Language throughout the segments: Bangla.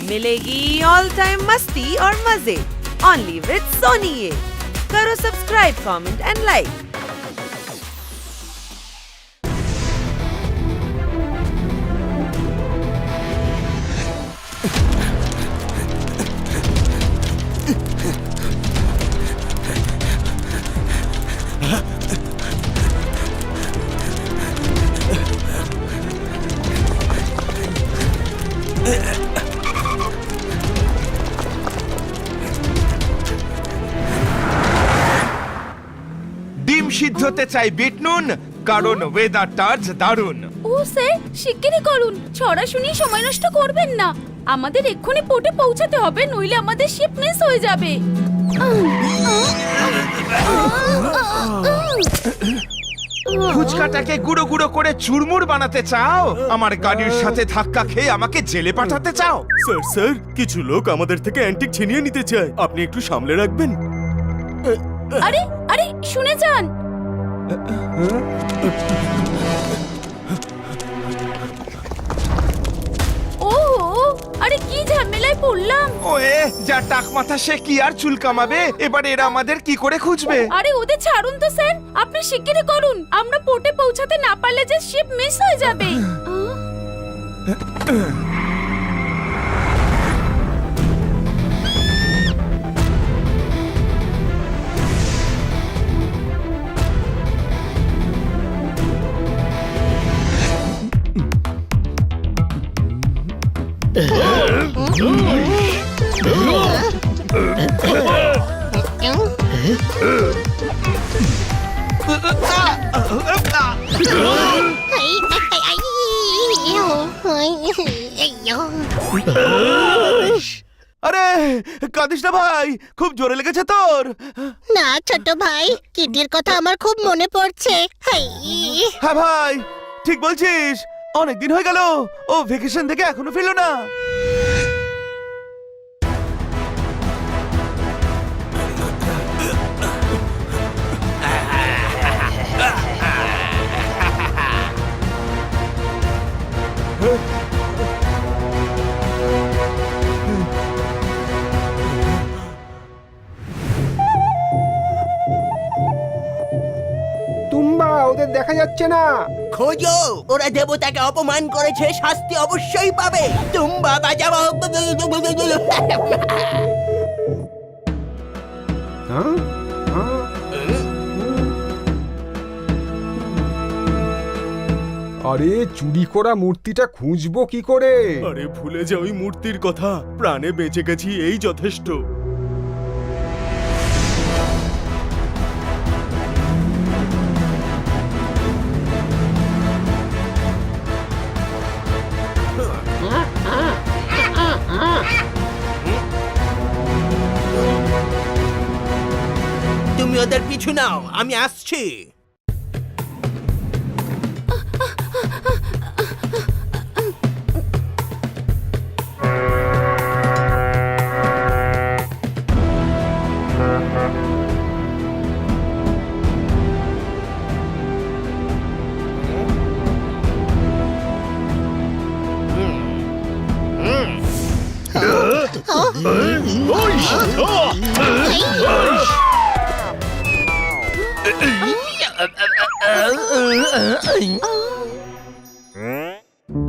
मिलेगी ऑल टाइम मस्ती और मजे ओनली विद सोनी ये। करो सब्सक्राइब, कमेंट एंड लाइक। ডিম সিদ্ধতে চাই বিট নুন, কারণ ওয়েদারটা আজ দারুণ। ও স্যার, শিগগিরই করুন, ছড়া শুনিয়ে সময় নষ্ট করবেন না। আমাদের এক্ষুনি পোর্টে পৌঁছাতে হবে, নইলে আমাদের শিপ মিস হয়ে যাবে। ফুচকাটাকে গুঁড়ো গুঁড়ো করে চুরমুর বানাতে চাও? আমার গাড়ির সাথে ধাক্কা খেয়ে আমাকে জেলে পাঠাতে চাও? স্যার স্যার, কিছু লোক আমাদের থেকে অ্যান্টিক ছিনিয়ে নিতে চায়, আপনি একটু সামলে রাখবেন। আরে আরে, শুনে যান। ও আরে, কি ঝামেলায় পড়লাম। ওয়ে, যা টাক মাথা সে কি আর চুল কামাবে? এবার এরা আমাদের কি করে খুঁজবে? আরে ওদের ছাড়ুন তো স্যার, আপনি শিগগিরই করুন। আমরা পোর্টে পৌঁছাতে না পারলে যে শিপ মিস হয়ে যাবে। আরে কাঁদিস না ভাই, খুব জোরে লেগেছে তোর? না ছোট ভাই, কিটির কথা আমার খুব মনে পড়ছে। হাই, হ্যাঁ ভাই, ঠিক বলছিস। অনেকদিন হয়ে গেল, ও ভ্যাকেশন থেকে এখনো ফিরলো না। তুম্বা, ওদের দেখা যাচ্ছে না। খোঁজো, ওরা দেবতাকে অপমান করেছে, শাস্তি অবশ্যই পাবে। তুম্বা বাজাও। হ্যাঁ? হ্যাঁ? আরে চুরি করা মূর্তিটা খুঁজবো কি করে? আরে ভুলে যা ওই মূর্তির কথা, প্রাণে বেঁচে গেছি এই যথেষ্ট। তুমি ওদের পিছু নাও, আমি আসছি।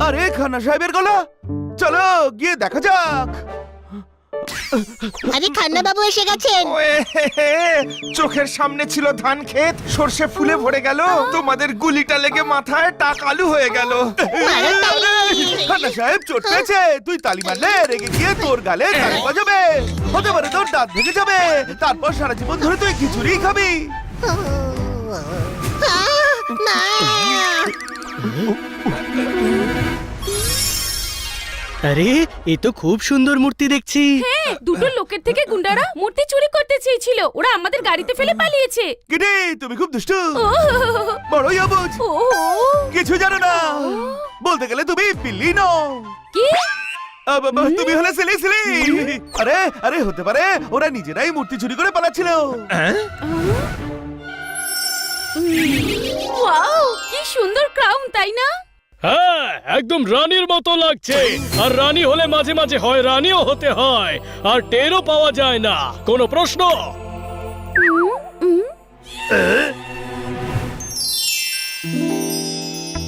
আরে খানা সাহেবের গলা, চলো গিয়ে দেখা যাক। আরে খান্না বাবু এসে গেছেন। ওয়ে, চোখের সামনে ছিল ধান ক্ষেত, সর্ষে ফুলে ভরে গেল, তোমাদের গুলিটা লেগে মাথায় টাক আলু হয়ে গেল। মারো তালি। খানা সাহেব চোট পেয়েছে, তুই তালি মারলে রেগে গিয়ে তোর গালে তালি বাজাবে, হতে পারে তোর দাঁত ভেঙে যাবে, তারপর সারা জীবন ধরে তুই খিচুড়ি খাবি। না, আরে এ তো খুব সুন্দর মূর্তি দেখছি। হ্যাঁ, দুটো লোকের থেকে গুন্ডারা মূর্তি চুরি করতে চেয়েছিল, ওরা আমাদের গাড়িতে ফেলে পালিয়েছে। কিরে, তুমি খুব দুষ্টু, ও বড়ই অবুঝ, ও, কিছু জানো না। বলতে গেলে তুমি বিল্লি নও, কি? তুমি হলে সিলি সিলি। আরে আরে, হতে পারে ওরা নিজেরাই মূর্তি চুরি করে পালাচ্ছিল। ওয়াও, কি সুন্দর ক্রাউন, তাই না? হ্যাঁ একদম রানীর মতো লাগছে। আর রানী হলে মাঝে মাঝে হয় রানীও হতে হয়, আর টেরও পাওয়া যায় না। কোনো প্রশ্ন?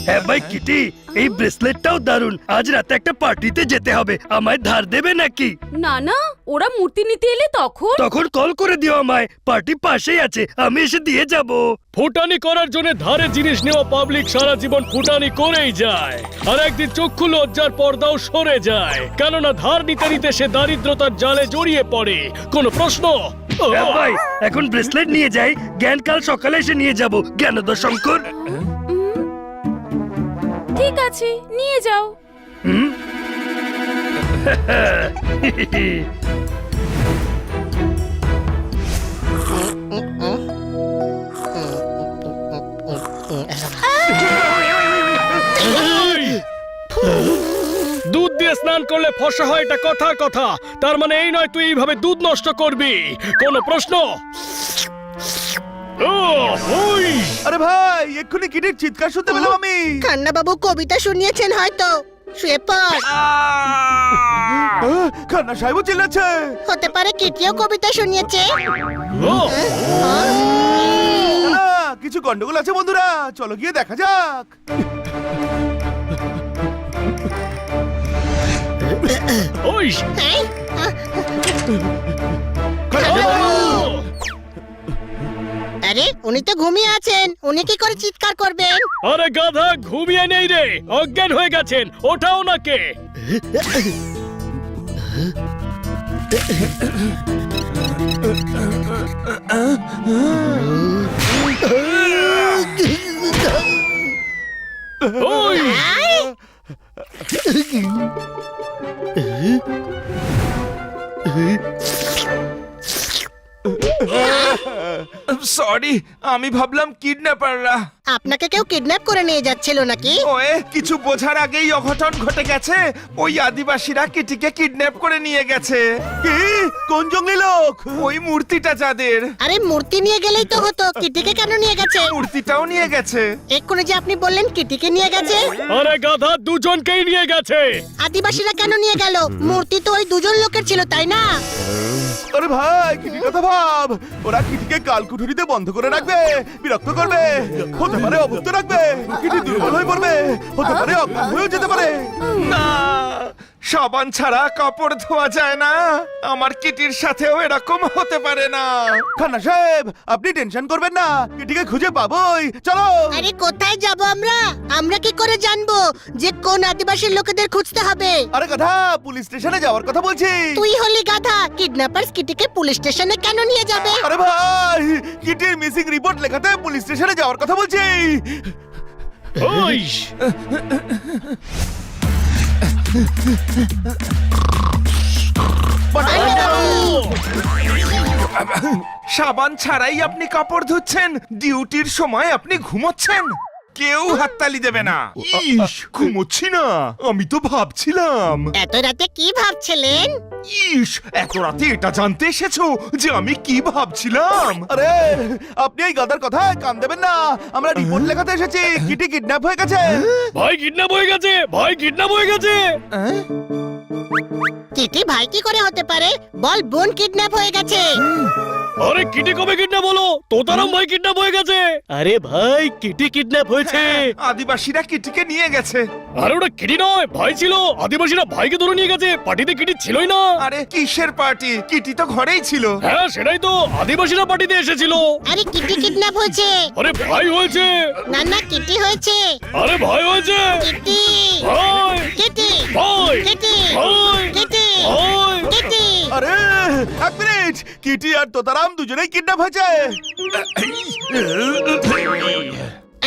হ্যাঁ ভাই কিটি, এই ব্রেসলেটটাও দারুণ। আজ রাতে একটা পার্টিতে যেতে হবে, আমায় ধার দেবে নাকি? না না, ওরা মূর্তি নিতে এলে তখন তখন কল করে দিও আমায়, পার্টি পাশেই আছে, আমি এসে দিয়ে যাব। ফুটানি করার জন্য ধারে জিনিস নেওয়া পাবলিক সারা জীবন ফুটানি করেই যায়, আর একদিন চক্ষু লজ্জার পর্দাও সরে যায়, কেননা ধার নিতে নিতে সে দারিদ্রতার জালে জড়িয়ে পড়ে। কোনো প্রশ্ন? হ্যাঁ ভাই, এখন ব্রেসলেট নিয়ে যাই, জ্ঞান কাল সকালে এসে নিয়ে যাব। জ্ঞানোদয় শঙ্কর। ঠিক আছে, নিয়ে যাও। দুধ দিয়ে স্নান করলে ফসা হয়, এটা কথার কথা। তার মানে এই নয় তুই এইভাবে দুধ নষ্ট করবি। কোনো প্রশ্ন? ওই আরে ভাই, এক্ষুনি কিটির চিৎকার শুনতে পেলাম আমি। কান্না বাবু কবিতা শুনিয়েছেন হয়তো, শুয়ে পড়। খান্না সাহেবও চিল্লাচ্ছে। হতে পারে কিটিও কবিতা শুনিয়েছে। ও, না, কিছু গন্ডগোল আছে বন্ধুরা, চলো গিয়ে দেখা যাক। ওই এই, আরে উনি তো ঘুমিয়ে আছেন, উনি কি করে চিৎকার করবেন? আরে গাধা, ঘুমিয়ে নেই রে, অজ্ঞান হয়ে গেছেন। ওঠাও নাকে। ওই সরি, আমি ভাবলাম কিডন্যাপাররা। আপনাকে কেউ কিডন্যাপ করে নিয়ে যাচ্ছিল নাকি? ওয়ে, কিছু বোঝার আগেই অঘটন ঘটে গেছে। ওই আদিবাসীরা কিটিকে কিডন্যাপ করে নিয়ে গেছে। কি? কোন জঙ্গলি লোক? ওই মূর্তিটা যাদের। আরে মূর্তি নিয়ে গেলেই তো হতো, কিটিকে কেন নিয়ে গেছে? মূর্তিটাও নিয়ে গেছে। এক্ষুনি যে আপনি বললেন কিটিকে নিয়ে গেছে। আরে গাধা, দুজনকেই নিয়ে গেছে। আদিবাসীরা কেন নিয়ে গেল? মূর্তি তো ওই দুজন লোকের ছিল, তাই না? আরে ভাই, কিটির কথা ভাব। ওরা কিটিকে কালকুঠুরিতে বন্ধ করে রাখবে, বিরক্ত করবে, হতে পারে অভুক্ত রাখবে, কিটি দুর্বল হয়ে পড়বে, হতে পারে অজ্ঞান হয়েও যেতে পারে। না, সাবান ছাড়া কাপড় ধোয়া যায় না। আমার কিটির সাথেও এরকম হতে পারে না। খান্না সাহেব, আপনি টেনশন করবেন না, কিটিকে খুঁজে পাবোই। চলো। আরে কোথায় যাব আমরা? আমরা কি করে জানবো যে কোন আদিবাসী লোকেদের খুঁজতে হবে? আরে কথা, পুলিশ স্টেশনে যাওয়ার কথা বলছি। তুই হলি গাধা, কিডন্যাপারস কিটিকে পুলিশ স্টেশনে কেন নিয়ে যাবে? আরে ভাই, কিটির মিসিং রিপোর্ট লেখাতে পুলিশ স্টেশনে যাওয়ার কথা বলছি। ওই সাবান ছাড়াই আপনি কাপড় ধুচ্ছেন, ডিউটির সময় আপনি ঘুমোচ্ছেন, কেউ হাততালি দেবে না। ইস, ঘুমোচ্ছি না, আমি তো ভাবছিলাম। এত রাতে কি ভাবছিলেন? ইস, এত রাতে এটা জানতে এসেছো যে আমি কি ভাবছিলাম? আরে, আপনি এই গাদার কথায় কান দেবেন না। আমরা রিপোর্ট লেখাতে এসেছি, কিটি কিডন্যাপ হয়ে গেছে। ভাই কিডন্যাপ হয়ে গেছে, ভাই কিডন্যাপ হয়ে গেছে। কিটি ভাই কি করে হতে পারে? বল বোন কিডন্যাপ হয়ে গেছে। আরে কিটি কবে কিডন্যাপ হলো? তোতারাম ভাই কিডন্যাপ হয়ে গেছে। আরে ভাই, কিটি কিডন্যাপ হয়েছে। আদিবাসীরা কিটিকে নিয়ে গেছে। আরে ওটা কিটি নয়, ভাই ছিল। আদিবাসীরা ভাইকে ধরে নিয়ে গেছে, পার্টিতে কিটি ছিলই না। আরে কিসের পার্টি? কিটি তো ঘরেই ছিল। হ্যাঁ সেটাই তো, আদিবাসীরা পার্টিতে এসেছিল। আরে কিটি কিডন্যাপ হয়েছে। আরে ভাই হয়েছে। না না, কিটি হয়েছে। আরে ভাই হয়েছে। কিটি ভাই কিটি ভাই কিটি ভাই কিটি ভাই। কিটি। আরে এক মিনিট, কিটি আর তোতারাম দুজনেই কিডন্যাপ হয়েছে।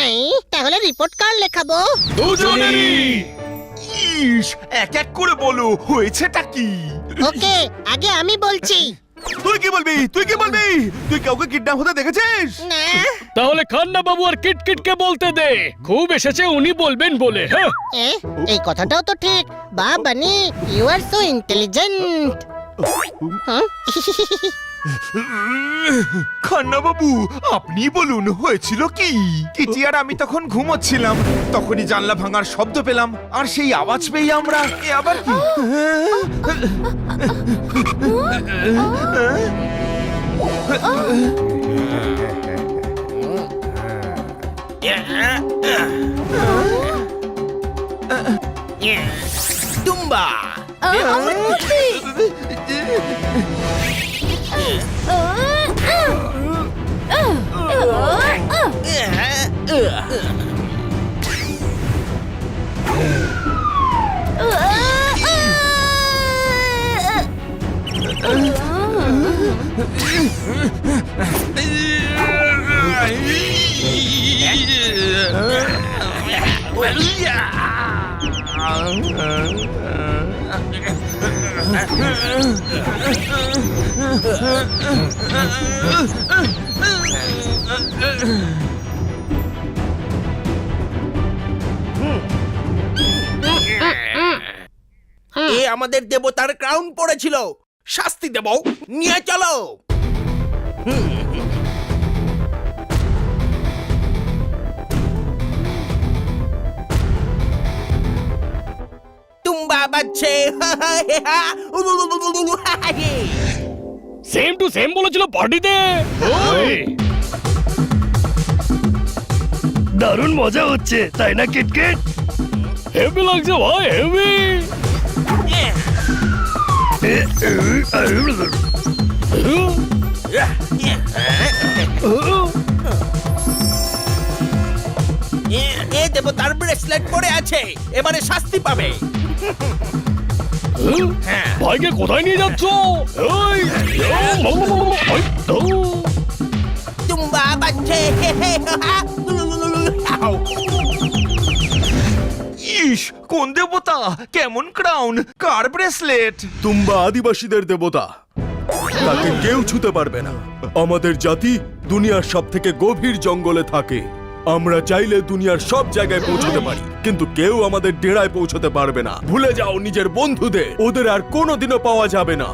এই, তাহলে রিপোর্ট কার লেখাবো? দুজনেরই। ইস, এক এক করে বলো, হয়েছেটা কি? ওকে, আগে আমি বলছি। তুই কি বলবি? তুই কি বলবি? তুই কাউকে কিডন্যাপ হতে দেখেছিস? না, তাহলে খান্না বাবু আর কিটকিটকে বলতে দে, খুব এসেছে উনি বলবেন বলে। হ্যাঁ এই কথাটাও তো ঠিক। বা Bani, you are so intelligent. Khanna বাবু আপনি বলুন হয়েছিল কি? কিটি আর আমি তখন ঘুমোচ্ছিলাম, তখনই জানলা ভাঙার শব্দ পেলাম, আর সেই আওয়াজ পেয়ে আমরা এ আবার কি? টুম্বা আমার কুর্তি! এ আমাদের দেবতার ক্রাউন পড়েছিল, শাস্তি দেব, নিয়ে চলো। টুম্বা বাজছে। সেম টু সেম বলেছিল পার্টিতে। ওই দারুণ মজা হচ্ছে তাই না কিটকিট? হেভি লাগছে ভাই, হেভি। এ দেবতার ব্রেসলেট পরে আছে, এবারে শাস্তি পাবে। ভাইকে কোথায় নিয়ে যাচ্ছ? ওই টুম্বা বাজছে। ইস, কোন দেবতা, কেমন ক্রাউন, কার ব্রেসলেট? তুম্বা আদিবাসীদের দেবতা, তাকে কেউ ছুতে পারবে না। আমাদের জাতি দুনিয়ার সব থেকে গভীর জঙ্গলে থাকে। আমরা চাইলে দুনিয়ার সব জায়গায় পৌঁছতে পারি, কিন্তু কেউ আমাদের ডেরায় পৌঁছতে পারবে না। ভুলে যাও নিজের বন্ধুদের, ওদের আর কোনোদিনও পাওয়া যাবে না।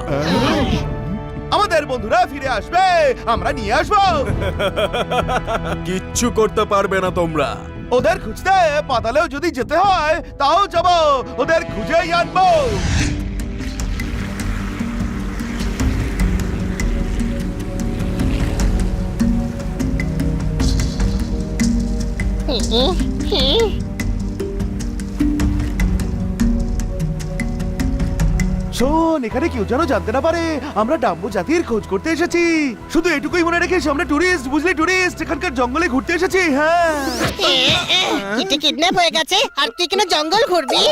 আমাদের বন্ধুরা ফিরে আসবে, আমরা নিয়ে আসবো। কিচ্ছু করতে পারবে না তোমরা। ওদের খুঁজতে পাতালেও যদি যেতে হয় তাও যাব, ওদের খুঁজেই আনবো। শোন, এখানে কেউ যেন জানতে না পারে আমরা ডাম্বো জাতির খোঁজ করতে এসেছি। শুধু এটুকুই মনে রেখিস, আমরা টুরিস্ট, বুঝলি, টুরিস্ট, এখানকার জঙ্গলে ঘুরতে এসেছি। হ্যাঁ, কিটি কিডন্যাপ হয়ে গেছে আর তুই কেন জঙ্গল ঘুরবি?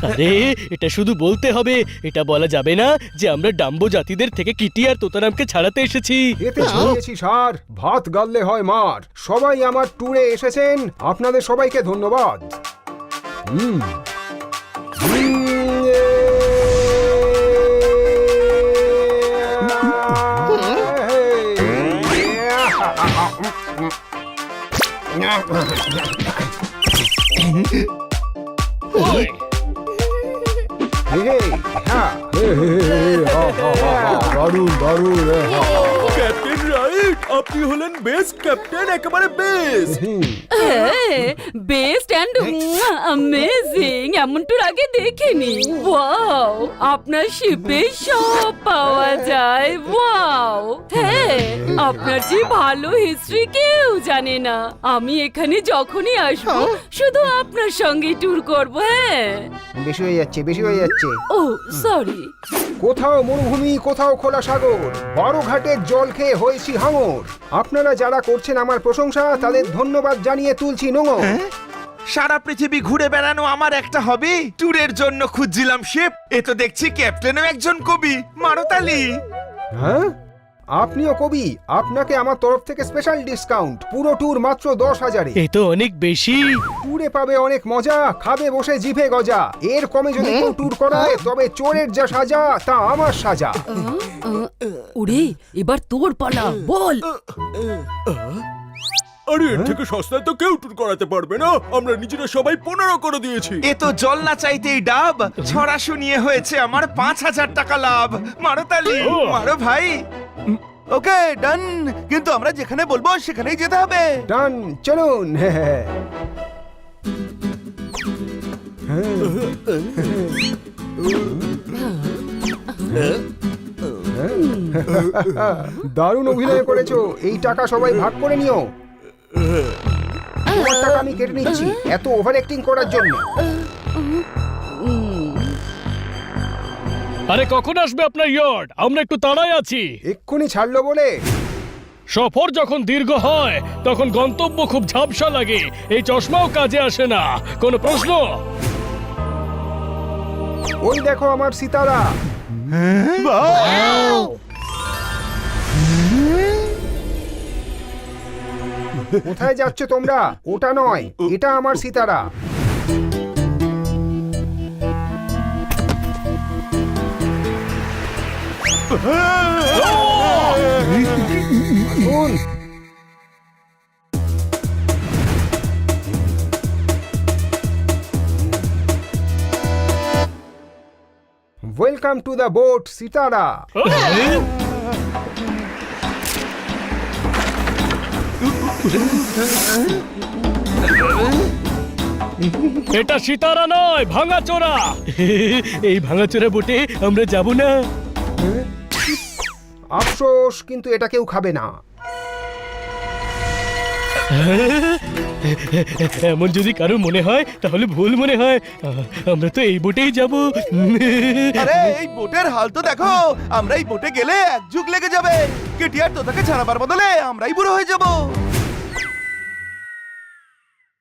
আরে এটা শুধু বলতে হবে, এটা বলা যাবে না যে আমরা ডাম্বো জাতিদের থেকে কিটি আর তোতারামকে ছাড়াতে এসেছি। এতে ছড়িয়েছি সার, ভাত গাললে হয় মার। সবাই আমার ট্যুরে এসেছেন, আপনাদের সবাইকে ধন্যবাদ। ওই, দারুণ দারুণ। ক্যাপ্টেন রাইট, আপনি হলেন বেস্ট ক্যাপ্টেন, একেবারে বেস্ট। বেস্ট অ্যান্ড অ্যামেজিং, এমন টুর আগে দেখিনি। ওয়াও, আপনার শিপে সব পাওয়া যায়। ওয়াও, হ্যাঁ, আপনার যে ভালো হিস্ট্রি কেউ জানে না। আমি এখানে যখনই আসবো শুধু আপনার সঙ্গে ট্যুর করবো। হ্যাঁ, বেশি হয়ে যাচ্ছে, বেশি হয়ে যাচ্ছে। ও সরি। কোথাও মরুভূমি, কোথাও খোলা সাগর, 12 ঘাটের জল খেয়ে হয়েছি হাঙর। আপনারা যারা করছেন আমার প্রশংসা, তাদের ধন্যবাদ জানিয়ে তুলছি নোঙর। সারা পৃথিবী ঘুরে বেড়ানো আমার একটা হবি। ট্যুরের জন্য খুঁজছিলাম শিপ, এ তো দেখছি ক্যাপ্টেনও একজন কবি, মারতালি। হ্যাঁ, আপনিও কবি, আপনাকে আমার তরফ থেকে স্পেশাল ডিসকাউন্ট। পুরো ট্যুর মাত্র 10,000-এ। এ তো অনেক বেশি। ট্যুরে পাবে অনেক মজা, খাবে বসে জিভে গজা। এর কমে যদি কেউ ট্যুর করায়, তবে চোরের যা সাজা তা আমার সাজা। ওরে, এবার তোর পালা, বল। আরে এর থেকে সস্তায় তো কেউ ট্যুর করাতে পারবে না, আমরা নিজেরা সবাই 15 করে দিয়েছি। এ তো জল না চাইতেই ডাব, ছড়া শুনিয়ে হয়েছে আমার 5,000 টাকা লাভ। মারো তালি, মারো ভাই। ওকে ডান, কিন্তু আমরা যেখানে বলবো সেখানেই যেতে হবে। ডান, চলুন। দারুণ অভিনয় করেছো, এই টাকা সবাই ভাগ করে নিও। তোমার টাকা আমি কেটে নিচ্ছি এত ওভার অ্যাক্টিং করার জন্য। আরে কখন আসবে আপনার ইয়র্ড? আমরা একটু তাড়ায় আছি। এক্ষুনি ছাড়লো বলে। সফর যখন দীর্ঘ হয় তখন গন্তব্য খুব ঝাপসা লাগে, এই চশমাও কাজে আসে না। কোনো প্রশ্ন? ওই দেখো আমার সিতারা। কোথায় যাচ্ছ তোমরা? ওটা নয়, এটা আমার সিতারা। আসুন। Welcome to the boat Sitara. এটা সিতারা নয়, ভাঙাচোরা। এই ভাঙাচোরা বোটে আমরা যাব না। আফসোস, কিন্তু এটা কেউ খাবে না। এমন যদি কারো মনে হয় তাহলে ভুল মনে হয়। আমরা তো এই বোটেই যাব। আরে এই বোটের হাল তো দেখো, আমরা এই বোটে গেলে এক যুগ লেগে যাবে। কেটিআর তো তাকে ছাড়াবার বদলে আমরাই বুড়ো হয়ে যাব।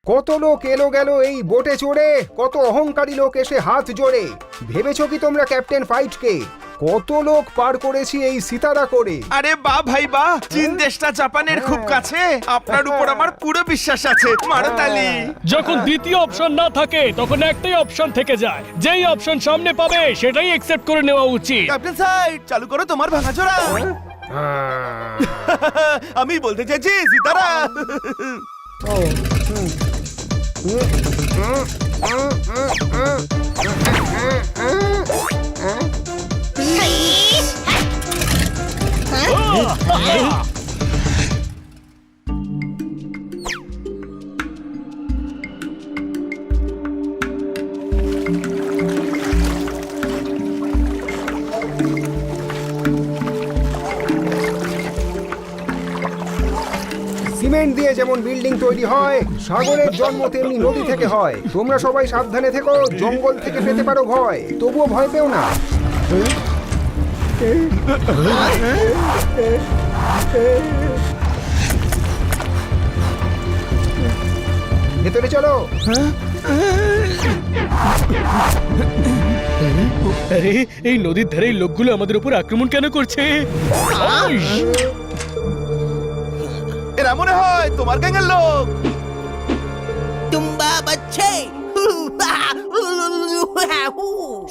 কত লোক এলো গেল এই বোটে চড়ে, কত অহংকারী লোক এসে হাত জোড়ে। ভেবেছো কি তোমরা ক্যাপ্টেন ফাইটকে? কত লোক পার করেছি এই সিতারা করে। আরে বা ভাই বা, চীন দেশটা জাপানের খুব কাছে, আপনার উপর আমার পুরো বিশ্বাস আছে। মারো তালি। যখন দ্বিতীয় অপশন না থাকে তখন একটাই অপশন থেকে যায়, যেই অপশন সামনে পাবে সেটাই অ্যাকসেপ্ট করে নেওয়া উচিত। ক্যাপ্টেন সাইড চালু করো তোমার ভাঙাচোরা। আমি বলতে চাইছি সিতারা। সিমেন্ট দিয়ে যেমন বিল্ডিং তৈরি হয়, সাগরের জন্ম তেমনি নদী থেকে হয়। তোমরা সবাই সাবধানে থেকো, জঙ্গল থেকে পেতে পারো ভয়, তবুও ভয় পেও না। ভেতরে চলো। আরে এই নদীর ধারে এই লোকগুলো আমাদের উপর আক্রমণ কেন করছে? এরা মনে হয় তোমার গ্যাংয়ের লোক। তুম্বা বাচ্চে।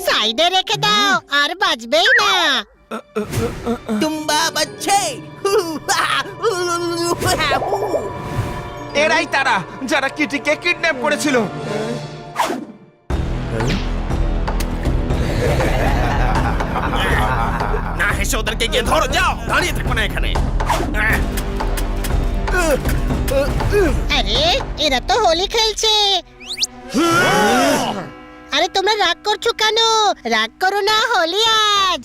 সাইডে রেখে দাও, আর বাজবেই না। তুম্বা বাচ্চে। এরাই তারা যারা কিটিকে কিডন্যাপ করেছিল। না হেসে ওদেরকে গিয়ে ধরো, যাও, দাঁড়িয়ে থাকো না এখানে। আরে এরা তো হোলি খেলছে। আরে তোমরা রাগ করছো কেন? রাগ করো না, হোলি আজ।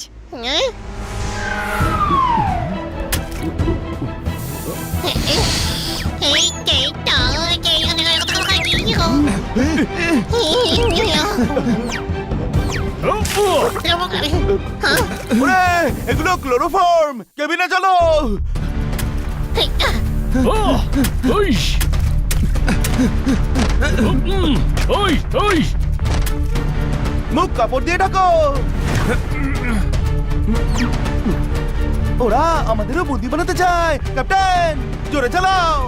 ওরে, এগুলো ক্লোরোফর্ম। কেবিনে চলো। মুখ কাপড় দিয়ে ঢাকো। ওরা আমাদেরও বন্দি বানাতে চায়। ক্যাপ্টেন, জোরে চালাও।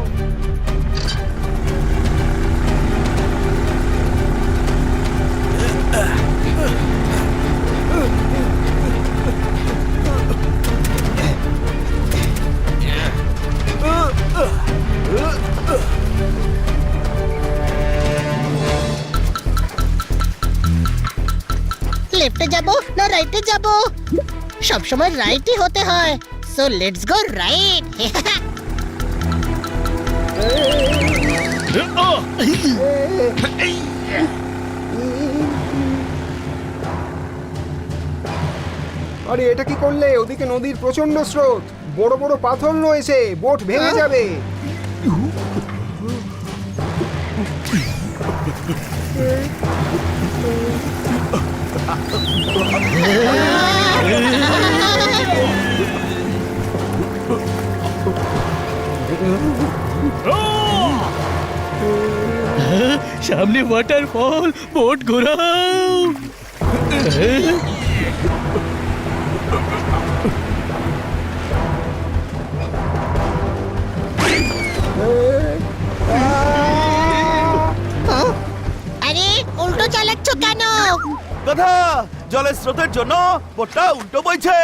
যাব না রাইটে যাব? সব সময় রাইটই হতে হয়, সো লেটস গো রাইট। আরে এটা কি করলে? ওদিকে নদীর প্রচন্ড স্রোত, বড় বড় পাথর রয়েছে, বোট ভেঙে যাবে। সামনে ওয়াটারফল, বোট ঘোরাও। আরে উল্টো চালাচ্ছ কেন? কথা, জলের স্রোতের জন্য বোটটা উল্টো বইছে।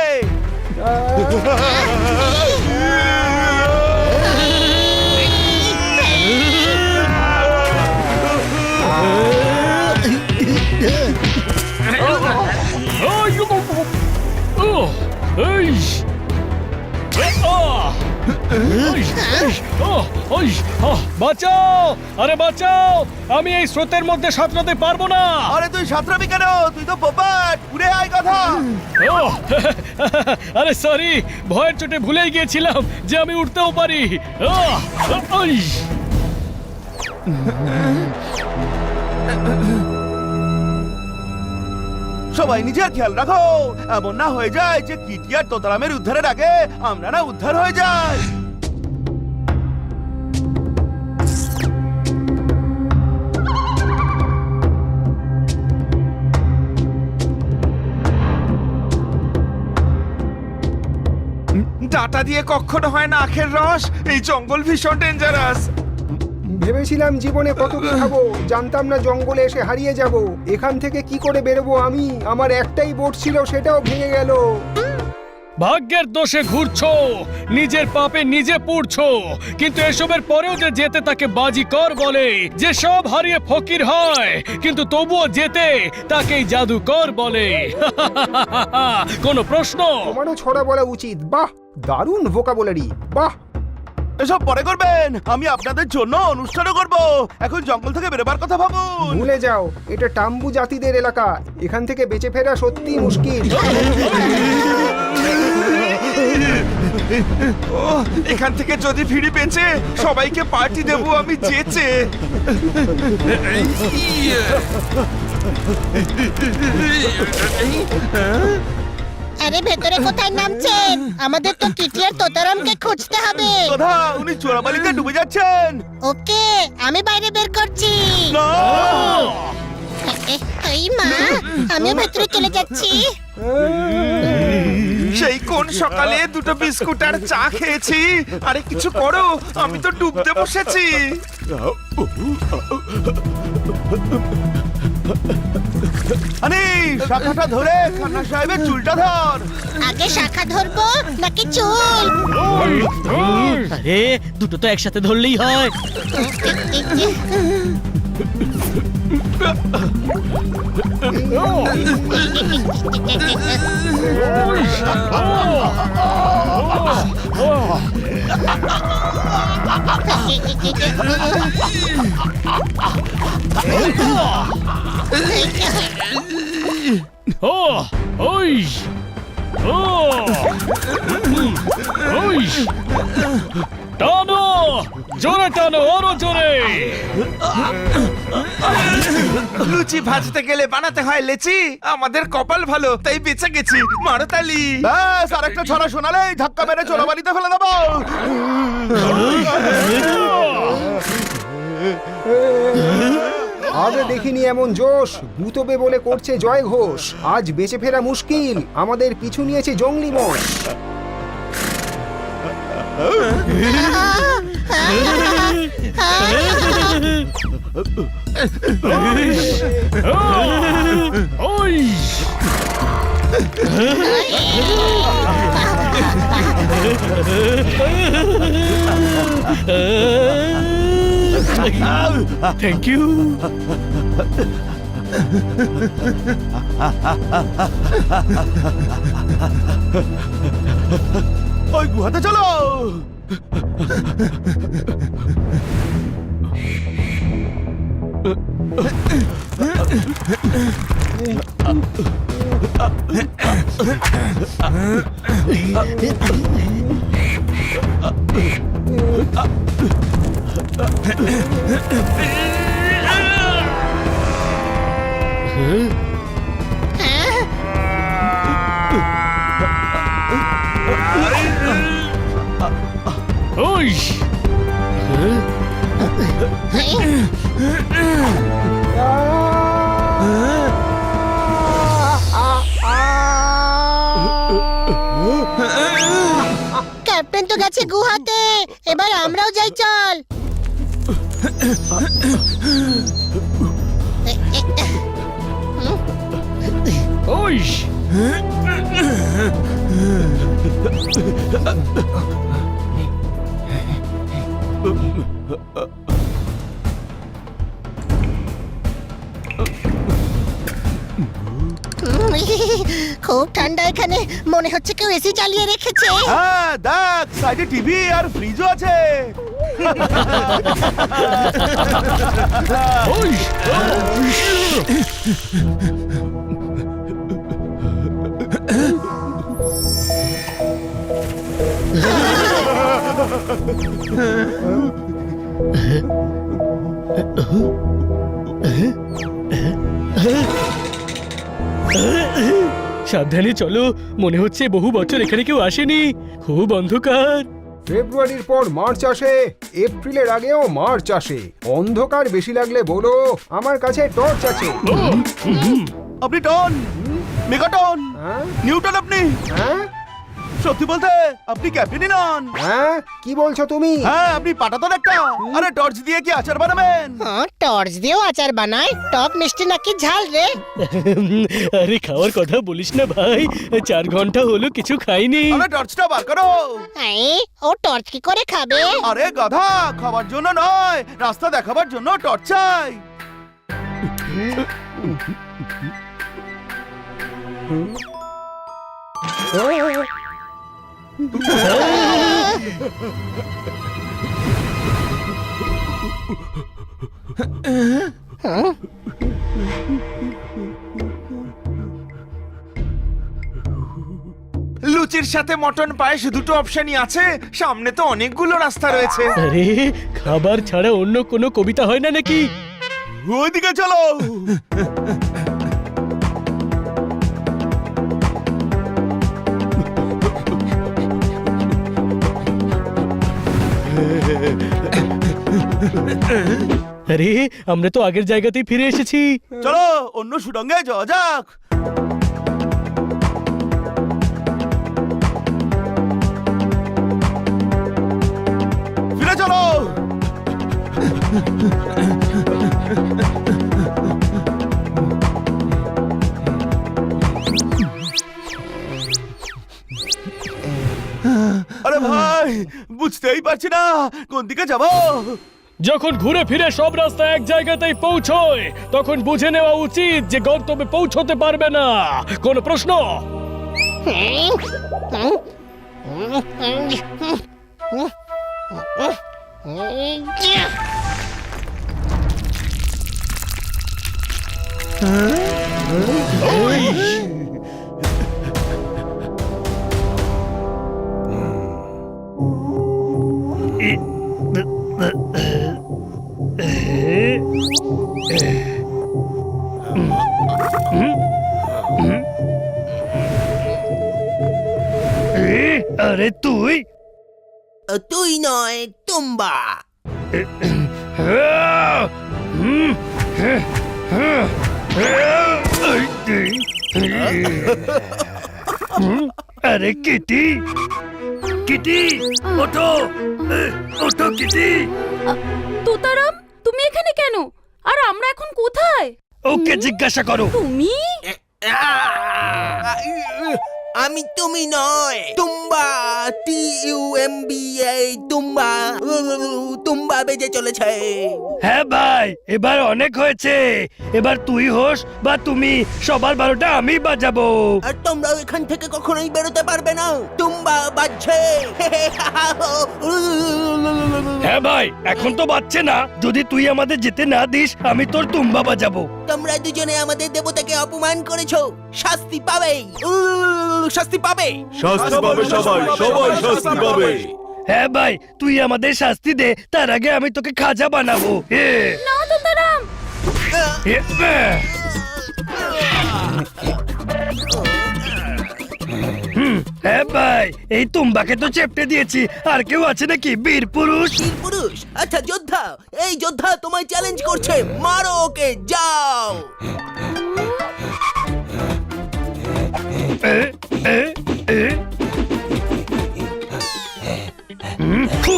বাঁচাও, আরে বাঁচাও, আমি এই স্রোতের মধ্যে সাঁতরাতে পারবো না। আরে তুই সাঁতরাবি কেন? তুই তো পোপাট, উড়ে আয় কথা। ওহ, আরে সরি, ভয়ের চোটে ভুলেই গিয়েছিলাম যে আমি উঠতেও পারি। সবাই নিজের খেয়াল রাখো, এমন না হয়ে যায় যে কিটি আর তোতারামের উদ্ধারের আগে আমরা না উদ্ধার হয়ে যাই। ডাটা দিয়ে কখনো হয় না আখের রস, এই জঙ্গল ভীষণ ডেঞ্জারাস। ভেবেছিলাম জীবনে কত কি খাবো, জানতাম না জঙ্গলে এসে হারিয়ে যাব। এখান থেকে কি করে বেরোবো আমি? আমার একটাই বোট ছিল, সেটাও ভেঙে গেল। ভাগ্যের দোষে ঘুরছো, নিজের পাপে নিজে পড়ছো, কিন্তু এসবের পরেও যে যেতে তাকে বাজিকর বলে, যে সব হারিয়ে ফকির হয় কিন্তু তবুও যেতে তাকেই জাদুকর বলে। কোনো প্রশ্ন? তোমারও ছড়া বলা উচিত। বাহ, দারুণ ভোকাবুলারি, বাহ। এসব পরে করবেন, আমি আপনাদের জন্য অনুষ্ঠানও করব। এখন জঙ্গল থেকে বেরোবার কথা ভাবুন। ভুলে যাও, এটা টাম্বু জাতিদের এলাকা, এখান থেকে বেঁচে ফেরা সত্যিই মুশকিল। ও, এখান থেকে যদি ফিরে বেঁচে সবাইকে পার্টি দেবো আমি যেচে। আরে ভেতরে কোথায় নামছেন? আমাদের তো কিটি আর তোতারামকে খুঁজতে হবে। কথা, উনি চোরাবালিতে ডুবে যাচ্ছেন। ওকে, আমি বাইরে বের করছি। না, এই মা, আমিও ভেতরে চলে যাচ্ছি। সেই কোন সকালে দুটো বিস্কুট আর চা খেয়েছি। আরে কিছু করো, আমি তো ডুবতে বসেছি। আরে শাখাটা ধরে খান্না সাহেবের চুলটা ধর। আগে শাখা ধরবো নাকি চুল? আরে দুটো তো একসাথে ধরলেই হয়। টানো, জোরে টানো, আরো জোরে। লুচি ভাজতে গেলে বানাতে হয় লেচি। আমাদের কপাল ভালো, তাই বেঁচে গেছি। মারো তালি। ব্যাস, আর একটা ছড়া শোনালেই ধাক্কা মেরে চোরাবালিতে ফেলে দেবো। আগে দেখিনি এমন জোশ। ভূতবে বলে করছে জয় ঘোষ। আজ বেঁচে ফেরা মুশকিল, আমাদের পিছু নিয়েছে জঙ্গলি মোষ। Thank you. ওই গুহাতে চলো। ওই ক্যাপ্টেন তো গেছে গুহাতে, এবার আমরাও যাই চল। ওই খুব ঠান্ডা এখানে, মনে হচ্ছে কেউ এসি চালিয়ে রেখেছে। হ্যাঁ দেখ, সাইডে টিভি আর ফ্রিজও আছে। ওই সাবধানে চলো, মনে হচ্ছে বহু বছর এখানে কেউ আসেনি, খুব অন্ধকার। ফেব্রুয়ারির পর মার্চ আসে, এপ্রিলের আগেও মার্চ আসে। অন্ধকার বেশি লাগলে বলো, আমার কাছে টর্চ আছে। আপনি টন, মেগাটন, হ্যাঁ? নিউটন আপনি। হ্যাঁ? সত্যি বলতে আপনি ক্যাপ্টেনই নন। হ্যাঁ? কি বলছো তুমি? হ্যাঁ, আপনি পাঠাতন একটা। আরে টর্চ দিয়ে কি আচার বানাবেন? হ্যাঁ, টর্চ দিয়েও আচার বানায়। টক মিষ্টি নাকি ঝাল রে? আরে খাওয়ার কথা বলিস না ভাই, 4 ঘন্টা হলো কিছু খাইনি। আরে টর্চটা বার করো। ও টর্চ কি করে খাবে? আরে গাধা, খাবার জন্য নয়, রাস্তা দেখাবার জন্য টর্চ চাই। লুচির সাথে মটন পায়েস দুটো অপশনই আছে, সামনে তো অনেকগুলো রাস্তা রয়েছে। আরে খাবার ছাড়া অন্য কোনো কবিতা হয় না নাকি? ওইদিকে চলো। আরে আমরা তো আগের জায়গাতেই ফিরে এসেছি। চলো অন্য সুড়ঙ্গে যাওয়া যাক। ফিরে চলো। আরে ভাই, বুঝতেই পারছি না কোন দিকে যাবো। যখন ঘুরে ফিরে সব রাস্তা এক জায়গাতেই পৌঁছয়, তখন বুঝে নেওয়া উচিত যে গন্তব্যে পৌঁছতে পারবে না। কোনো প্রশ্ন? আরে তুই তুই নয়, তুম্বা। আরে কিটি, কিটি ওঠো, ওঠো কিটি। তোতারাম, তুমি এখানে কেন? আর আমরা এখন কোথায়? ওকে জিজ্ঞাসা করো। তুমি? আমি তুমি নয়, তুম্বা, TUMBA, তুম্বা, তুম্বা বেজে চলেছে। হ্যাঁ ভাই, এবার অনেক হয়েছে। এবার তুই হোস বা তুমি, সবার 12টা আমি বাজাবো। আর তোমরাও এখান থেকে কখনোই বেরোতে পারবে না, তুম্বা বাজছে। হ্যাঁ ভাই, এখন তো বাজছে না। যদি তুই আমাদের যেতে না দিস, আমি তোর তুম্বা বাজাবো। তোমরা দুজনে আমাদের দেবতাকে অপমান করেছো, শাস্তি পাবে, শাস্তি পাবে। শাস্তি পাবে সবাই, সবাই শাস্তি পাবে। হ্যাঁ ভাই, তুই আমাদের শাস্তি দে, তার আগে আমি তোকে খাজা বানাবো। না তোতারাম, হ্যাঁ ভাই, এই তুম্বাকে তো চেপটে দিয়েছি। আর কেউ আছে নাকি বীর পুরুষ? বীর পুরুষ? আচ্ছা যোদ্ধা, এই যোদ্ধা তোমায় চ্যালেঞ্জ করছে, মারো ওকে, যাও। এ, এ, এ। ফু।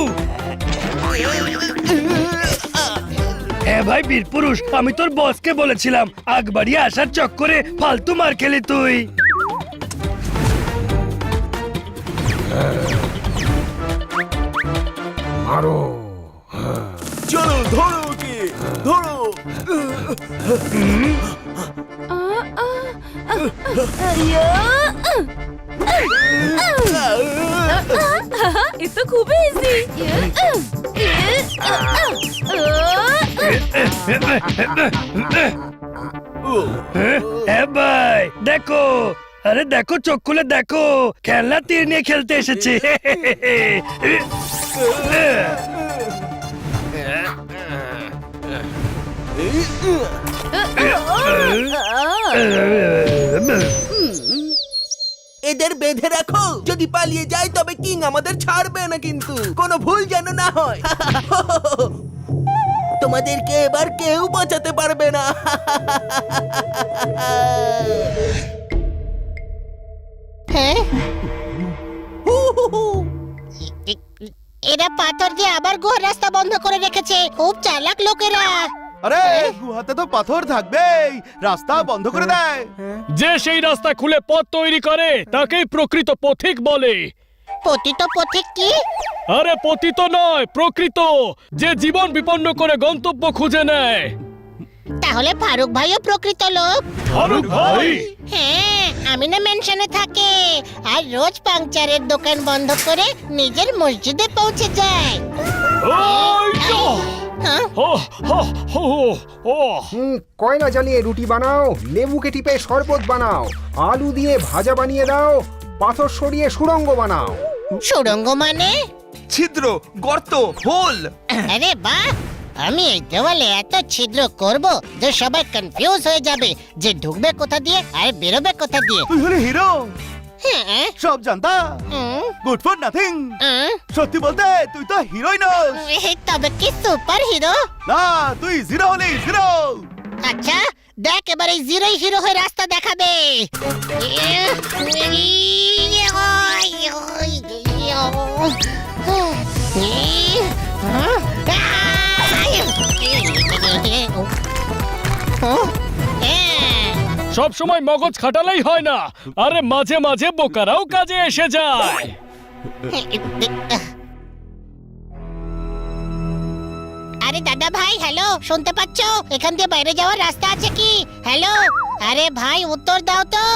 হ্যাঁ ভাই বীর পুরুষ, আমি তোর বসকে বলেছিলাম আগ বাড়িয়ে আসার চক্করে ফালতু মার খেলি তুই। মারো। চলো ধরো ওকে, ধরো। এ তো খুব ইজি। হ্যাঁ ভাই দেখো, আরে দেখো, চোখ খুলে দেখো, খেলনা তীর নিয়ে খেলতে এসেছে। এদের বেঁধে রাখো, যদি পালিয়ে যায় তবে কিং আমাদের ছাড়বে না, কিন্তু কোনো ভুল যেন না হয়। তোমাদেরকে এবার কেউ বাঁচাতে পারবে না। হ্যাঁ, এরা পাথর দিয়ে আবার গুহার রাস্তা বন্ধ করে রেখেছে। খুব চালাক লোকেরা। আরে গুহাতে তো পাথর থাকবেই, রাস্তা বন্ধ করে দেয়। যে সেই রাস্তা খুলে পথ তৈরি করে তাকেই প্রকৃত পথিক বলে। পতিত পথিক কি? আরে পতিত নয়, প্রকৃত, যে জীবন বিপন্ন করে গন্তব্য খুঁজে নেয়। তাহলে ফারুক ভাইও প্রকৃত লোক। ফারুক ভাই? হ্যাঁ, আমি না মেনশনে থাকে, আর রোজ পাংচারের দোকান বন্ধ করে নিজের মসজিদে পৌঁছে যায়। ওই তো! হ্যাঁ? হো, হো, হো, হো। কয়লা জ্বালিয়ে রুটি বানাও, লেবুকে টিপে শরবত বানাও, আলু দিয়ে ভাজা বানিয়ে দাও, পাথর সরিয়ে সুড়ঙ্গ বানাও। সুড়ঙ্গ মানে? ছিদ্র, গর্ত, হোল। আরে বাহ, আমি এই দেওয়ালে এত ছিদ্র করব যে সবাই কনফিউজ হয়ে যাবে যে ঢুকবে কোথা দিয়ে আর বেরোবে কোথা দিয়ে। তুই হলে হিরো, হ্যাঁ, সব জানতা, গুড ফর নাথিং। সত্যি বলতে তুই তো হিরোই নস। তবে কি সুপার হিরো? না, তুই জিরো হলি জিরো। আচ্ছা দেখ, এবার এই জিরোই হিরো হয়ে রাস্তা দেখাবে। সব সময় মগজ খাটালেই হয় না, আরে মাঝে মাঝে বোকারাও কাজে এসে যায়। আরে দাদা ভাই, হ্যালো, শুনতে পাচ্ছ? এখান দিয়ে বাইরে যাওয়ার রাস্তা আছে কি? হ্যালো, আরে ভাই উত্তর দাও তো।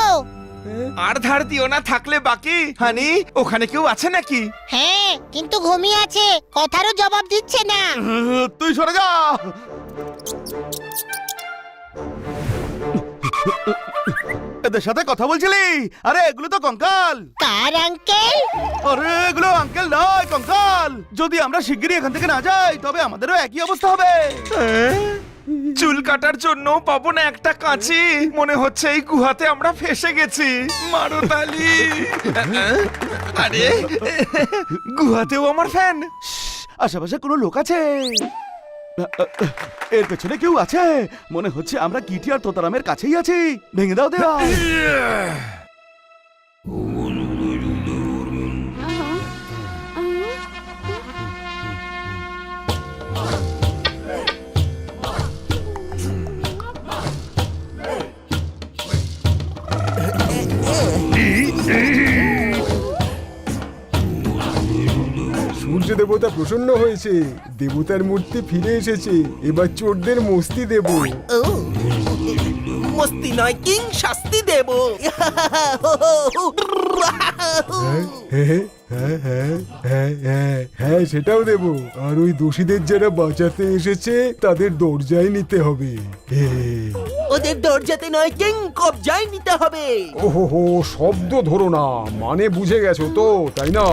আর ধার দিও না, থাকলে বাকি। হানি, ওখানে কেউ আছে নাকি? হ্যাঁ, কিন্তু ঘুমিয়ে আছে, কথারও জবাব দিচ্ছে না। তুই সরে যা। এদের সাথে কথা বলছিলি? আরে এগুলো তো কঙ্কাল। কার আঙ্কেল? আরে এগুলো আঙ্কেল নয়, কঙ্কাল। যদি আমরা শিগগিরই এখান থেকে না যাই তবে আমাদেরও একই অবস্থা হবে। চুল কাটার জন্য পাবো না একটা কাঁচি। মনে হচ্ছে এই গুহাতে আমরা ফেসে গেছি। মারো তালি। আরে গুহাতেও আমার ফ্যান। আশেপাশে কোনো লোক আছে? এর পেছনে কেউ আছে? মনে হচ্ছে আমরা কিটি আর তোতারামের কাছেই আছি। ভেঙে দাও দেওয়াল। দেবতা প্রসন্ন হয়েছে, দেবতার মূর্তি ফিরে এসেছে, এবার চোরদের মস্তি দেব। ও, মস্তি নয় কিং, শাস্তি দেব। হ্যাঁ, সেটাও দেব। আর ওই দোষীদের যারা বাঁচাতে এসেছে তাদের দরজায় নিতে হবে। ওদের দরজাতে নয় কিং, কবজায় নিতে হবে। ওহো, শব্দ ধরো না, মানে বুঝে গেছো তো, তাই না?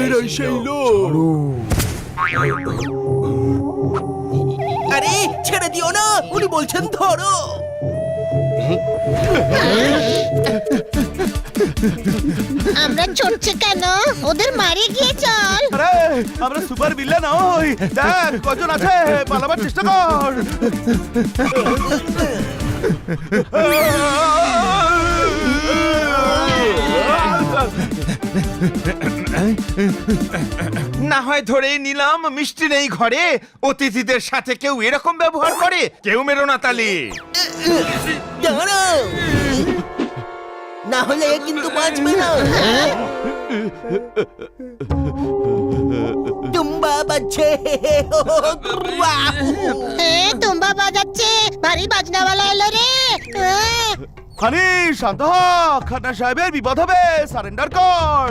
এরাই সেই লোক। আরে ছেড়ে দিও না, উনি বলছেন ধরো। আমরা ছুটছি কেন? ওদের মারিয়ে গিয়ে চল। আরে আমরা সুপার ভিলেন নই, দেখ কজন আছে, পালাবার চেষ্টা কর। না হয় ধরেই নিলাম মিষ্টি নেই ঘরে, অতিথিদের সাথে কেউ এরকম ব্যবহার করে। কেউ মেরো না তালি। দাঁড়াও, না হলে এ কিন্তু বাঁচবে না। টুম্বা বাজছে। তুম্বা বাজাচ্ছে, ভারী বাজনাওয়ালা এলো রে। হানি শান্ত হ, খান্না সাহেবের বিপদ হবে, সারেন্ডার কর।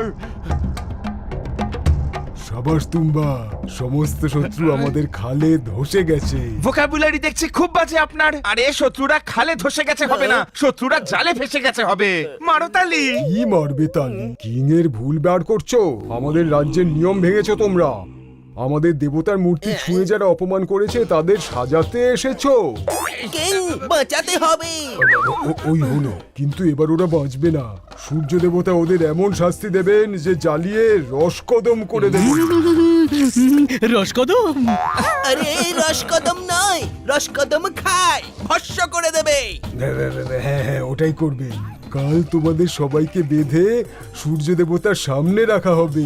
সাবাস তুম্বা, সমস্ত শত্রু আমাদের খালে ধসে গেছে। ভোকাবুলারি দেখছি খুব বাজে আপনার। আরে শত্রুরা খালে ধসে গেছে হবে না, শত্রুরা জালে ফেসে গেছে হবে। মারো তালি। কি মারবে তালি? কিং এর ভুল বার করছো, আমাদের রাজ্যের নিয়ম ভেঙেছো তোমরা। আমাদের দেবতার মূর্তি ছুঁয়ে যারা অপমান করেছে তাদের সাজাতে এসেছো। কিং বাঁচাতে হবে। ওই হলো, কিন্তু এবার ওরা বাঁচবে না। সূর্য দেবতা ওদের এমন শাস্তি দেবেন যে জ্বালিয়ে রসকদম করে দেবেন। রসকদম। আরে রসকদম নয়, রসকদম খায়, ভস্য করে দেবে। হ্যাঁ, ওটাই করবেন। কাল তোমাদের সবাইকে বেঁধে সূর্য দেবতার সামনে রাখা হবে।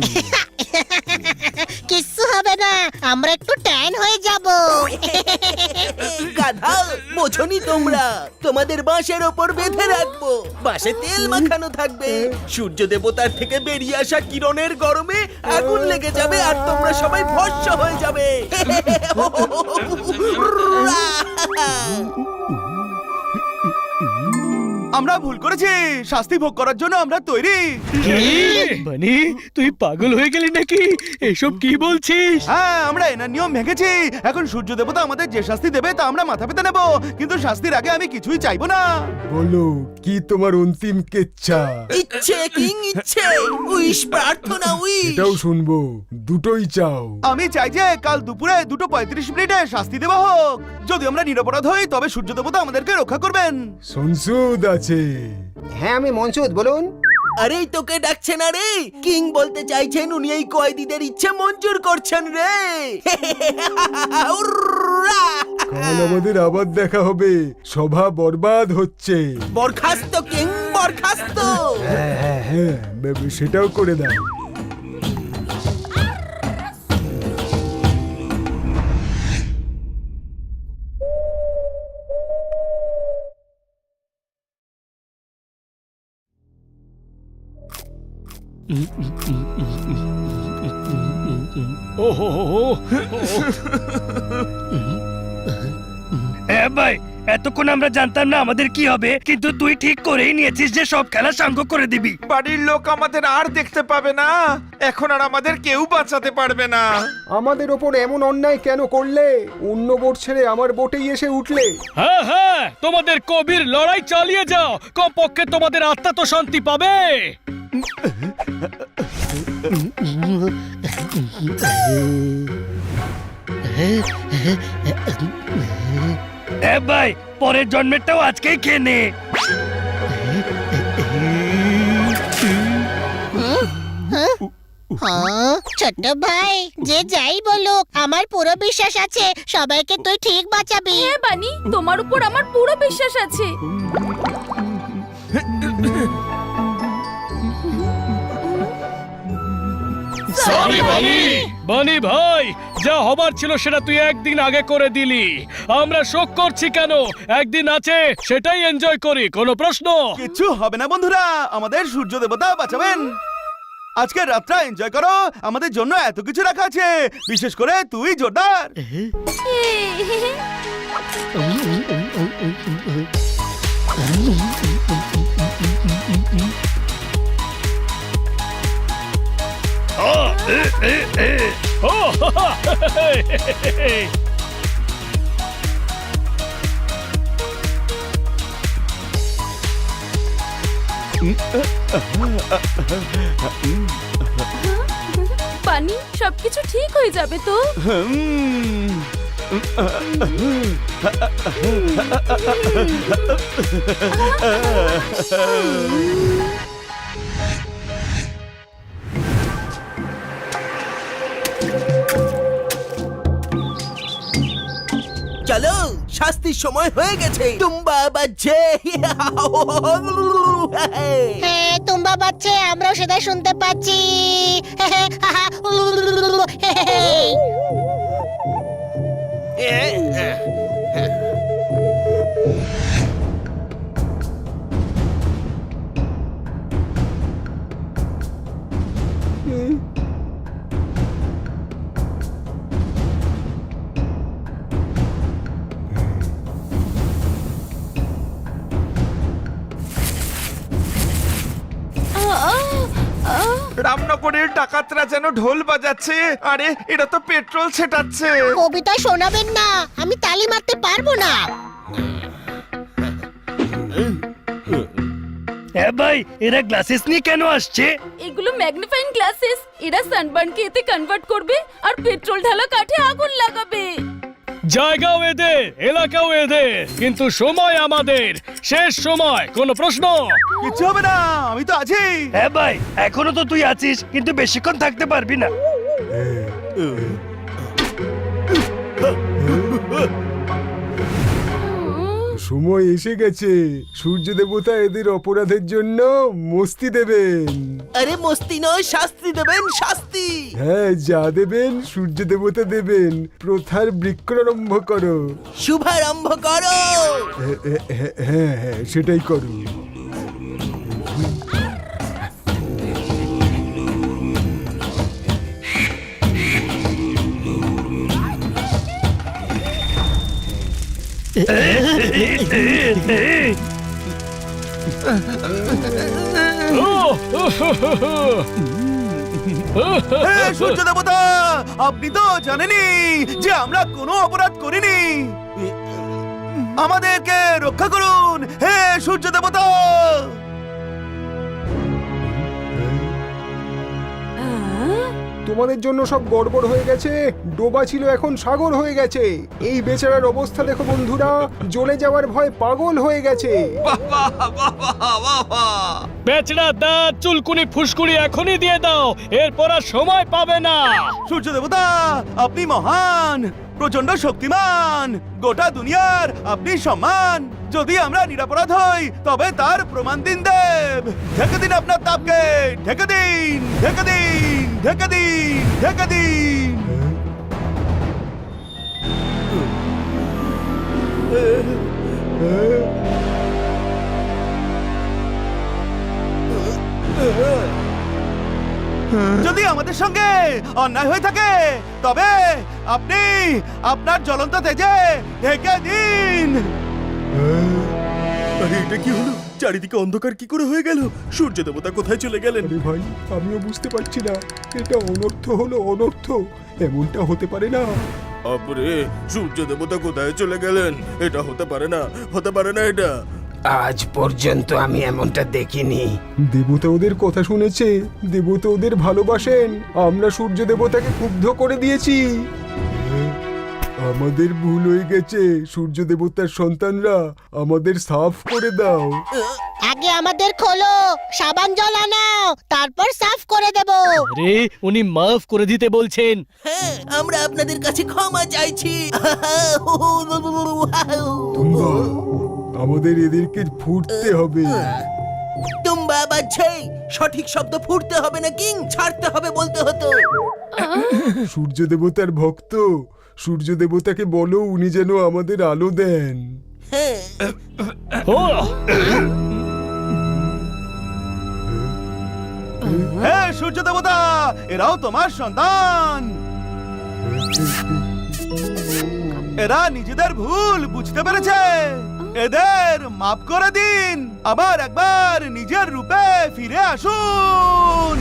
কিচ্ছু হবে না, আমরা একটু ট্যান হয়ে যাব। গাধা, বোঝনি তোমরা? তোমাদের বাঁশের ওপর বেঁধে রাখবো, বাঁশে তেল মাখানো থাকবে। সূর্য দেবতার থেকে বেরিয়ে আসা কিরণের গরমে আগুন লেগে যাবে আর তোমরা সবাই ভস্ম হয়ে যাবে। আমরা ভুল করেছি, শাস্তি ভোগ করার জন্য আমরা তৈরি। বানি, তুই পাগল হয়ে গেলি নাকি? এসব কি বলছিস? হ্যাঁ, আমরা এনার নিয়ম ভেঙেছি। এখন সূর্য দেবতা আমাদের যে শাস্তি দেবে তা আমরা মাথা পেতে নেব, কিন্তু শাস্তির আগে আমি কিছুই চাইবো না। বলো, কি তোমার অন্তিম কেচ্ছা? ইচ্ছে কিং, ইচ্ছে, উইশ, প্রার্থনা, উইশ। এটাও শুনবো, দুটোই চাও? আমি চাই যে কাল দুপুরে 2:35 শাস্তি দেওয়া হোক। যদি আমরা নিরপরাধ হই তবে সূর্য দেবতা আমাদেরকে রক্ষা করবেন। সংসদ আছে। হ্যাঁ, আমি মনসুদ, বলুন। আরে তোকে ডাকছে না রে, কিং বলতে চাইছেন উনি এই কয়েদিদের ইচ্ছে মঞ্জুর করছেন রে। কাল আমাদের আবার দেখা হবে, সভা বরবাদ হচ্ছে। বরখাস্ত কিং, বরখাস্ত। হ্যাঁ, সেটাও করে দাও। ভাই, এতক্ষণ আমরা জানতাম না আমাদের কি হবে, কিন্তু তুই ঠিক করেই নিয়েছিস যে সব খেলা সাঙ্গ করে দিবি। বাড়ির লোক আমাদের আর দেখতে পাবে না, এখন আর আমাদের কেউ বাঁচাতে পারবে না। আমাদের ওপর এমন অন্যায় কেন করলে? অন্য বোট ছেড়ে আমার বোটেই এসে উঠলে। হ্যাঁ হ্যাঁ, তোমাদের কবির লড়াই চালিয়ে যাও, কমপক্ষে তোমাদের আত্মা তো শান্তি পাবে। ভাই, পরের জন্মেরটাও আজকেই খেয়ে নে। ছোট্ট ভাই, যে যাই বলুক, আমার পুরো বিশ্বাস আছে সবাইকে তুই ঠিক বাঁচাবি। হ্যাঁ বানি, তোমার উপর আমার পুরো বিশ্বাস আছে। বানি ভাই, যা হবার ছিল সেটা তুই একদিন আগে করে দিলি। আমরা শোক করছি কেন? একদিন আছে, সেটাই এনজয় করি। কোনো প্রশ্ন? কিচ্ছু হবে না বন্ধুরা, আমাদের সূর্য দেবতা বাঁচাবেন। আজকের রাতটা এনজয় করো, আমাদের জন্য এত কিছু রাখা আছে, বিশেষ করে তুই জোরদার। পানি, সবকিছু ঠিক হয়ে যাবে তো? চলো, শাস্তির সময় হয়ে গেছে। তুম্বা বাজছে। হ্যাঁ তুম্বা বাচ্চে, আমরাও সেটা শুনতে পাচ্ছি। রামনগরের ডাকাতরা যেন ঢোল বাজাচ্ছে। আরে এটা তো পেট্রোল ছেটাচ্ছে। কবিতা শোনাবেন না, আমি তালি মারতে পারবো না। হ্যাঁ ভাই, এরা গ্লাসেস নিয়ে কেন আসছে? এগুলো ম্যাগনিফাইং গ্লাসেস। এরা সানবার্নকে এতে কনভার্ট করবে আর পেট্রোল ঢালা কাঠে আগুন লাগাবে। জায়গাও এদের, এলাকাও এদের, কিন্তু সময় আমাদের। শেষ সময়। কোনো প্রশ্ন? কিচ্ছু হবে না, আমি তো আছি। হ্যাঁ ভাই, এখনো তো তুই আছিস, কিন্তু বেশিক্ষণ থাকতে পারবি না। সময় এসে গেছে, সূর্য দেবতা এদের অপরাধের জন্য মস্তি দেবেন। আরে মস্তি নয়, শাস্তি দেবেন, শাস্তি। হ্যাঁ, যা দেবেন সূর্য দেবতা দেবেন। প্রথার বৃক্ষারম্ভ করো। শুভারম্ভ করো। হ্যাঁ হ্যাঁ, সেটাই করো। হে সূর্য দেবতা, আপনি তো জানেনই যে আমরা কোনো অপরাধ করিনি। আমাদেরকে রক্ষা করুন হে সূর্য দেবতা। তোমাদের জন্য সব গড়বড় হয়ে গেছে। ডোবা ছিল, এখন সাগর হয়ে গেছে। এই বেচারার অবস্থা দেখো বন্ধুরা, জ্বলে যাওয়ার ভয় পাগল হয়ে গেছে। বেচড়া দাঁত, চুলকুনি, ফুসকুনি এখনই দিয়ে দাও, এরপর আর সময় পাবে না। সূর্য দেবতা, আপনি মহান, প্রচন্ড শক্তিমান, গোটা দুনিয়ার আপনি সম্মান। যদি আমরা নিরাপরাধ হই তবে তার প্রমাণ দিন দেব। ঢেকে দিন আপনার তাপকে, ঢেকে দিন, ঢেকে দিন, ঢেকে দিন, ঢেকে দিন। যদি আমাদের সঙ্গে অন্যায় হয়ে থাকে তবে আপনি আপনার জ্বলন্ত তেজে ঢেকে দিন। আরে এটা কি হলো? চারিদিকে অন্ধকার কি করে হয়ে গেল? সূর্য দেবতা কোথায় চলে গেলেন? আরে ভাই, আমিও বুঝতে পারছি না। এটা অনর্থ হলো, অনর্থ। এমনটা হতে পারে না। আপরে, সূর্য দেবতা কোথায় চলে গেলেন? এটা হতে পারে না, হতে পারে না এটা। আজ পর্যন্ত আমি এমনটা দেখিনি। দেবতা ওদের কথা শুনেছে, দেবতা ওদের ভালোবাসেন। আমরা সূর্য দেবতাকে ক্ষুব্ধ করে দিয়েছি। আমাদের ভুল হয়ে গেছে। সূর্য দেবতার সন্তানরা, আমাদের সাফ করে দাও। আগে আমাদের খোলো, সাবান জল আনাও, তারপর সাফ করে দেব। আরে উনি মাফ করে দিতে বলছেন। হ্যাঁ, আমরা আপনাদের কাছে ক্ষমা চাইছি। তুম্বা, আমাদের এদেরকে ফুটতে হবে। তুম্বা বাজছে। সঠিক শব্দ ফুটতে হবে না কিং, ছাড়তে হবে বলতে হতো। সূর্য দেবতার ভক্ত, সূর্য দেবতাকে বলো উনি যেন আমাদের আলো দেন। ও হে সূর্য দেবতা, এরাও তোমার সন্তান। এরা নিজেদের ভুল বুঝতে পেরেছে, এদের মাফ করে দিন, আবার একবার নিজের রূপে ফিরে আসুন।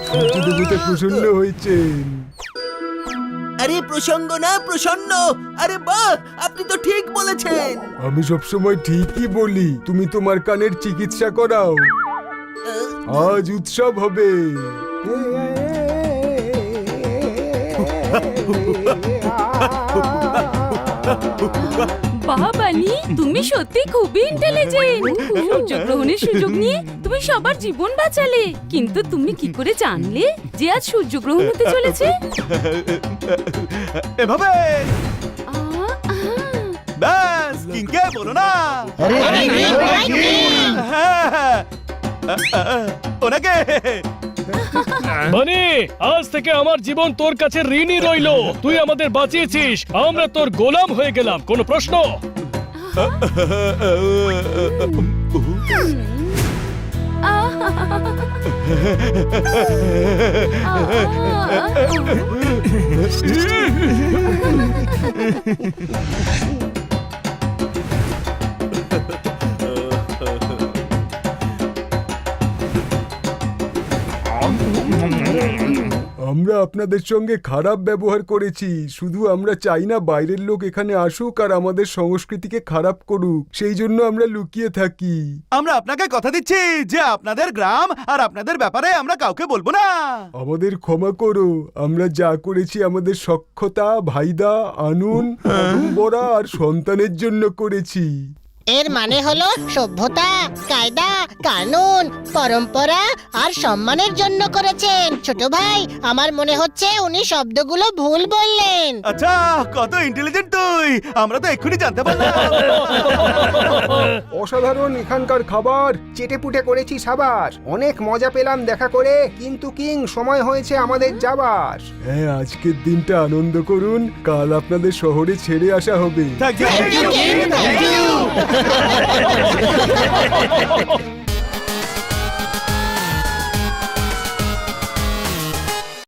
সূর্য দেবতা প্রসন্ন হয়েছেন। আরে প্রসঙ্গ না প্রসন্ন, আরে বাহ, আপনি তো ঠিক বলেছেন। আমি সবসময় ঠিকই বলি, তুমি তোমার কানের চিকিৎসা করাও, আজ উৎসব হবে। বাহ বানি, তুমি সত্যি খুবই ইন্টেলিজেন্ট। সূর্যগ্রহণের সুযোগ নিয়ে তুমি সবার জীবন বাঁচালে, কিন্তু তুমি কি করে জানলে যে আজ সূর্যগ্রহণ হতে চলেছে? এভাবে ব্যাস, কিংকে বলো না। হ্যাঁ, ওনাকে বানি, আজ থেকে আমার জীবন তোর কাছে ঋণী রইলো। তুই আমাদের বাঁচিয়েছিস, আমরা তোর গোলাম হয়ে গেলাম। কোনো প্রশ্ন? আমরা আপনাদের সঙ্গে খারাপ ব্যবহার করেছি, শুধু আমরা চাই না বাইরের লোক এখানে আসুক আর আমাদের সংস্কৃতিকে খারাপ করুক, সেই জন্য আমরা লুকিয়ে থাকি। আমরা আপনাকে কথা দিচ্ছি যে আপনাদের গ্রাম আর আপনাদের ব্যাপারে আমরা কাউকে বলবো না। আমাদের ক্ষমা করো, আমরা যা করেছি আমাদের সখ্যতা, ভাইদা, আনুন, বরা আর সন্তানের জন্য করেছি। এর মানে হলো সভ্যতা, কায়দা, কানুন, পরম্পরা আর সম্মানের জন্য করেছেন। ছোট ভাই, আমার মনে হচ্ছে উনি শব্দগুলো ভুল বললেন। আচ্ছা, কত ইন্টেলিজেন্ট তুই, আমরা তো এক্ষুনি জানতে পারলাম। অসাধারণ এখানকার খাবার, চেটেপুটে করেছি সাবাস, অনেক মজা পেলাম দেখা করে, কিন্তু কিং সময় হয়েছে আমাদের যাবার। হ্যাঁ, আজকের দিনটা আনন্দ করুন, কাল আপনাদের শহরে ছেড়ে আসা হবে। Thank you.